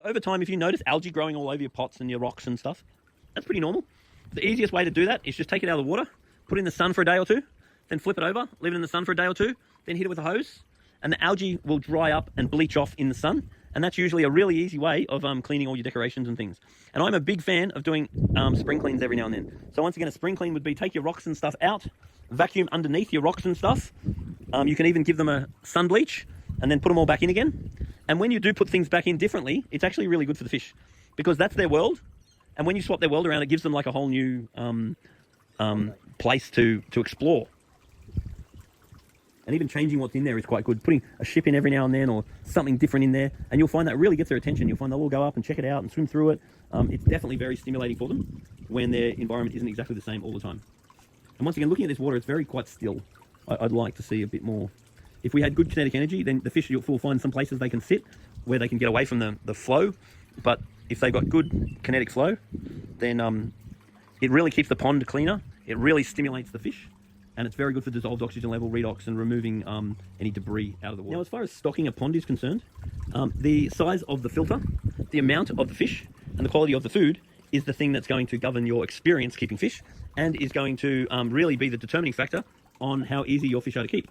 over time, if you notice algae growing all over your pots and your rocks and stuff, that's pretty normal. The easiest way to do that is just take it out of the water, put it in the sun for a day or two, then flip it over, leave it in the sun for a day or two, then hit it with a hose, and the algae will dry up and bleach off in the sun. And that's usually a really easy way of cleaning all your decorations and things. And I'm a big fan of doing spring cleans every now and then. So once again, a spring clean would be take your rocks and stuff out, vacuum underneath your rocks and stuff. You can even give them a sun bleach and then put them all back in again. And when you do put things back in differently, it's actually really good for the fish because that's their world. And when you swap their world around, it gives them like a whole new place to explore. And even changing what's in there is quite good. Putting a ship in every now and then or something different in there, and you'll find that really gets their attention. You'll find they'll all go up and check it out and swim through it. It's definitely very stimulating for them when their environment isn't exactly the same all the time. And once again, looking at this water, it's very quite still. I'd like to see a bit more. If we had good kinetic energy, then the fish will find some places they can sit where they can get away from the flow. But if they've got good kinetic flow, then it really keeps the pond cleaner. It really stimulates the fish. And it's very good for dissolved oxygen level, redox, and removing any debris out of the water. Now, as far as stocking a pond is concerned, the size of the filter, the amount of the fish, and the quality of the food is the thing that's going to govern your experience keeping fish and is going to really be the determining factor on how easy your fish are to keep.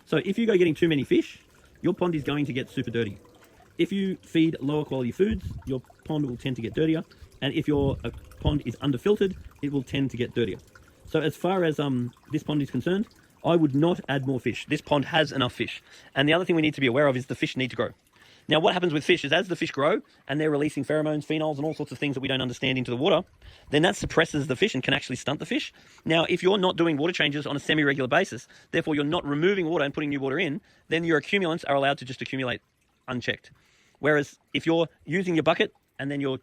So if you go getting too many fish, your pond is going to get super dirty. If you feed lower quality foods, your pond will tend to get dirtier. And if your pond is underfiltered, it will tend to get dirtier. So as far as this pond is concerned, I would not add more fish. This pond has enough fish. And the other thing we need to be aware of is the fish need to grow. Now, what happens with fish is as the fish grow and they're releasing pheromones, phenols, and all sorts of things that we don't understand into the water, then that suppresses the fish and can actually stunt the fish. Now, if you're not doing water changes on a semi-regular basis, therefore you're not removing water and putting new water in, then your accumulants are allowed to just accumulate unchecked. Whereas if you're using your bucket and then you're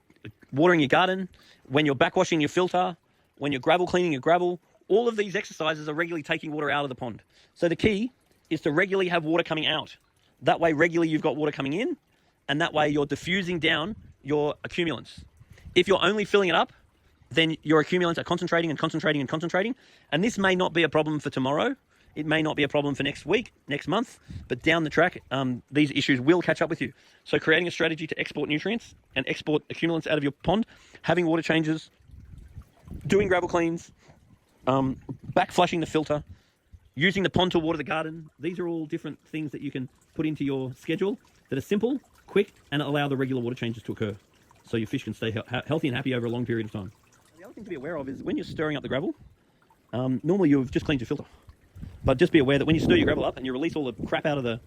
watering your garden, when you're backwashing your filter, when you're gravel cleaning your gravel, all of these exercises are regularly taking water out of the pond. So the key is to regularly have water coming out. That way, regularly you've got water coming in, and that way you're diffusing down your accumulants. If you're only filling it up, then your accumulants are concentrating and concentrating and concentrating. And this may not be a problem for tomorrow. It may not be a problem for next week, next month, but down the track, these issues will catch up with you. So creating a strategy to export nutrients and export accumulants out of your pond, having water changes, doing gravel cleans, back flushing the filter, using the pond to water the garden. These are all different things that you can put into your schedule that are simple, quick, and allow the regular water changes to occur so your fish can stay healthy and happy over a long period of time. The other thing to be aware of is when you're stirring up the gravel, normally you've just cleaned your filter. But just be aware that when you stir your gravel up and you release all the crap out of the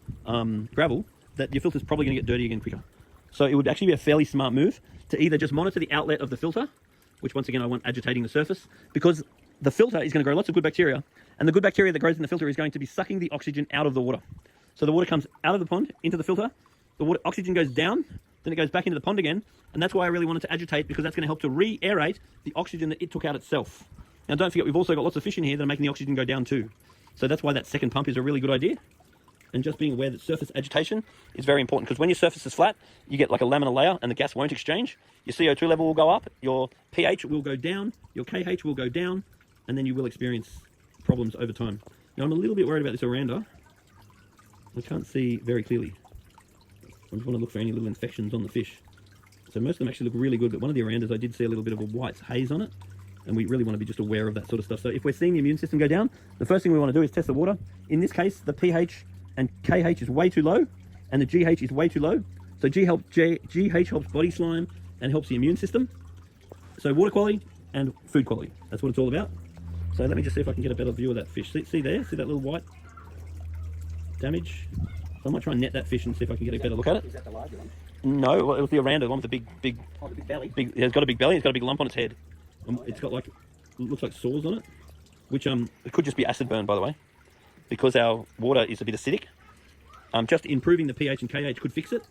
gravel, that your filter's probably going to get dirty again quicker. So it would actually be a fairly smart move to either just monitor the outlet of the filter, which once again I want agitating the surface, because the filter is going to grow lots of good bacteria, and the good bacteria that grows in the filter is going to be sucking the oxygen out of the water. So the water comes out of the pond into the filter, the water oxygen goes down, then it goes back into the pond again, and that's why I really wanted to agitate, because that's going to help to re-aerate the oxygen that it took out itself. Now don't forget, we've also got lots of fish in here that are making the oxygen go down too. So that's why that second pump is a really good idea. And just being aware that surface agitation is very important, because when your surface is flat, you get like a laminar layer and the gas won't exchange. Your CO2 level will go up, your pH will go down, your KH will go down, and then you will experience problems over time. Now I'm a little bit worried about this oranda. I can't see very clearly. I just want to look for any little infections on the fish. So most of them actually look really good, but one of the orandas I did see a little bit of a white haze on it, and we really want to be just aware of that sort of stuff. So if we're seeing the immune system go down, the first thing we want to do is test the water. In this case, the pH and KH is way too low, and the GH is way too low. So GH helps body slime and helps the immune system. So water quality and food quality, that's what it's all about. So let me just see if I can get a better view of that fish. See there, see that little white damage? So I might try and net that fish and see if I can get a better look at it. Is that the larger one? No, it was the oranda, the one with the big Oh, the big belly. it's got a big belly, it's got a big lump on its head. It's got like, looks like sores on it, which it could just be acid burn, by the way, because our water is a bit acidic. Just improving the pH and KH could fix it.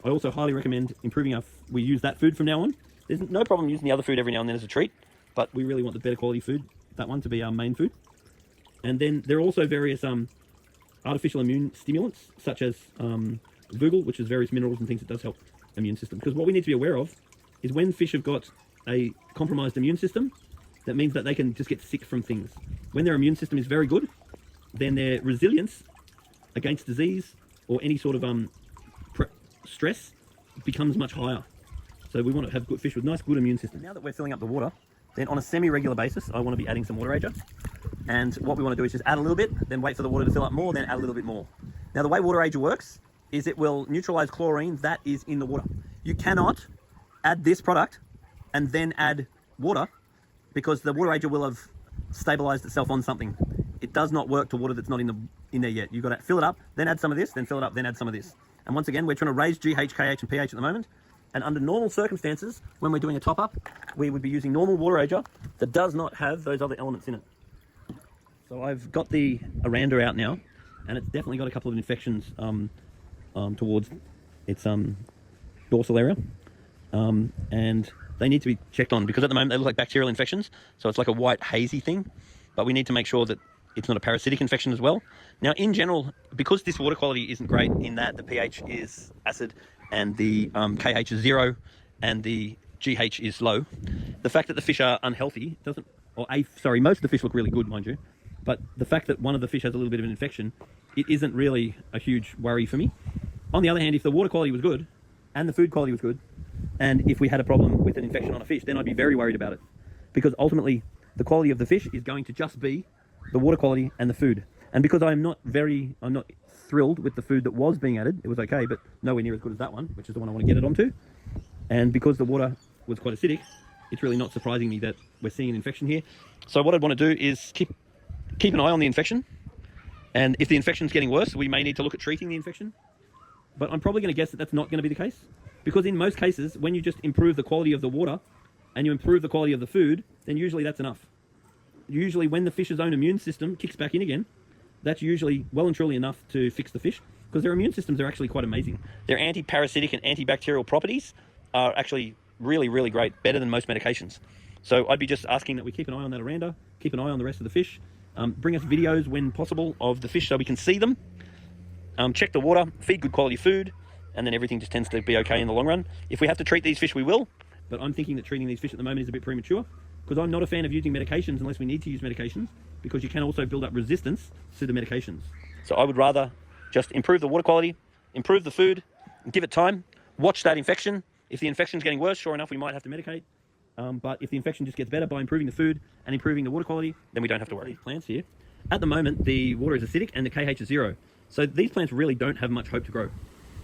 I also highly recommend improving we use that food from now on. There's no problem using the other food every now and then as a treat, but we really want the better quality food, that one, to be our main food. And then there are also various artificial immune stimulants, such as Vogel, which is various minerals and things that does help immune system. Because what we need to be aware of is when fish have got a compromised immune system, that means that they can just get sick from things. When their immune system is very good, then their resilience against disease or any sort of stress becomes much higher. So we want to have good fish with nice, good immune system. Now that we're filling up the water, then on a semi-regular basis, I want to be adding some water ager. And what we want to do is just add a little bit, then wait for the water to fill up more, then add a little bit more. Now the way water ager works is it will neutralize chlorine that is in the water. You cannot add this product and then add water, because the water ager will have stabilized itself on something. It does not work to water that's not in there yet. You've got to fill it up, then add some of this, then fill it up, then add some of this. And once again, we're trying to raise GH, KH, and pH at the moment. And under normal circumstances, when we're doing a top up, we would be using normal water ager that does not have those other elements in it. So I've got the Aranda out now, and it's definitely got a couple of infections towards its dorsal area. And they need to be checked on, because at the moment they look like bacterial infections. So it's like a white hazy thing, but we need to make sure that it's not a parasitic infection as well. Now, in general, because this water quality isn't great in that the pH is acid and the KH is 0 and the GH is low, the fact that the fish are unhealthy doesn't, most of the fish look really good, mind you, but the fact that one of the fish has a little bit of an infection, it isn't really a huge worry for me. On the other hand, if the water quality was good and the food quality was good, and if we had a problem with an infection on a fish, then I'd be very worried about it, because ultimately the quality of the fish is going to just be the water quality and the food. And because I'm not thrilled with the food that was being added, it was okay, but nowhere near as good as that one, which is the one I want to get it onto. And because the water was quite acidic, it's really not surprising me that we're seeing an infection here. So what I'd want to do is keep an eye on the infection. And if the infection's getting worse, we may need to look at treating the infection. But I'm probably going to guess that that's not going to be the case, because in most cases, when you just improve the quality of the water and you improve the quality of the food, then usually that's enough. Usually when the fish's own immune system kicks back in again, that's usually well and truly enough to fix the fish, because their immune systems are actually quite amazing. Their anti-parasitic and antibacterial properties are actually really, really great, better than most medications. So I'd be just asking that we keep an eye on that Aranda, keep an eye on the rest of the fish, bring us videos when possible of the fish so we can see them, check the water, feed good quality food, and then everything just tends to be okay in the long run. If we have to treat these fish, we will, but I'm thinking that treating these fish at the moment is a bit premature, because I'm not a fan of using medications unless we need to use medications, because you can also build up resistance to the medications. So I would rather just improve the water quality, improve the food, give it time, watch that infection. If the infection's getting worse, sure enough, we might have to medicate. But if the infection just gets better by improving the food and improving the water quality, then we don't have to worry. These plants here, at the moment, the water is acidic and the KH is 0. So these plants really don't have much hope to grow.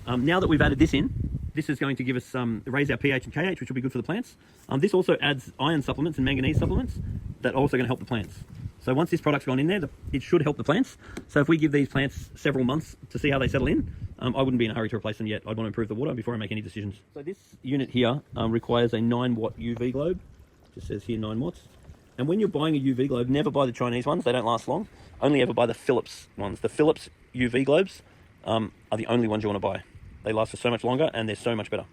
Now that we've added this in, this is going to give us raise our pH and KH, which will be good for the plants. This also adds iron supplements and manganese supplements that are also going to help the plants. So once this product's gone in there, it should help the plants. So if we give these plants several months to see how they settle in, I wouldn't be in a hurry to replace them yet. I'd want to improve the water before I make any decisions. So this unit here requires a 9-watt UV globe. It just says here 9 watts. And when you're buying a UV globe, never buy the Chinese ones. They don't last long. Only ever buy the Philips ones. The Philips UV globes are the only ones you want to buy. They last for so much longer and they're so much better.